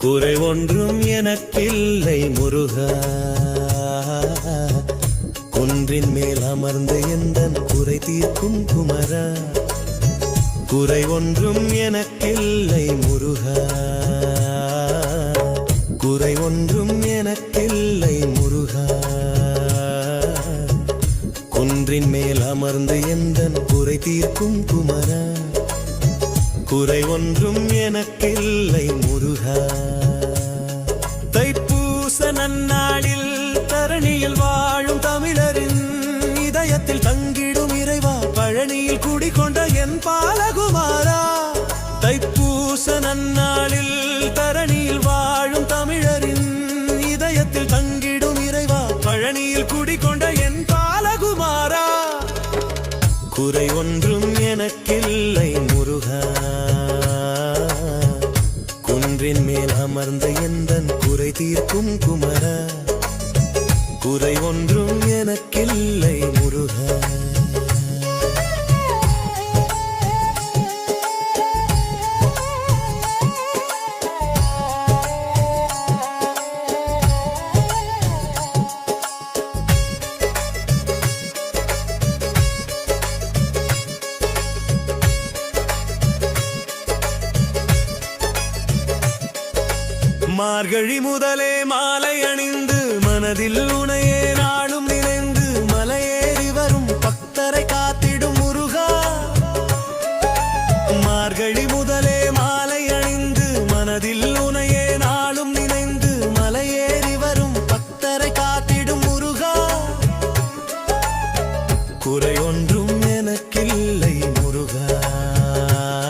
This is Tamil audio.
குறை ஒன்றும் எனக்கில்லை முருகா, குன்றின் மேல் அமர்ந்த எந்தன் குறை தீர்க்கும் குமரா. குறை ஒன்றும் எனக்கில்லை முருகா, குறை ஒன்றும் எனக்கில்லை முருகா, குன்றின் மேல் அமர்ந்து எந்தன் குறை தீர்க்கும் குமரா. குறை ஒன்றும் எனக்கில்லை முருகா. தைப்பூச நன்னாளில் தரணியில் வாழும் தமிழரின் இதயத்தில் தங்கிடும் இறைவா, பழனியில் குடிகொண்ட என் பாலகுமாரா. தைப்பூச நன்னாளில் தரணியில் வாழும் தமிழரின் இதயத்தில் தங்கிடும் இறைவா, பழனியில் குடிகொண்ட என் பாலகுமாரா. குறை ஒன்றும் எனக்கில்லை முருகா, குன்றின் மேல் அமர்ந்த எந்தன் குறை தீர்க்கும் குமரா. குறை ஒன்றும் எனக்கில்லை முருகா. மார்கழி முதலே மாலை அணிந்து மனதில் உனை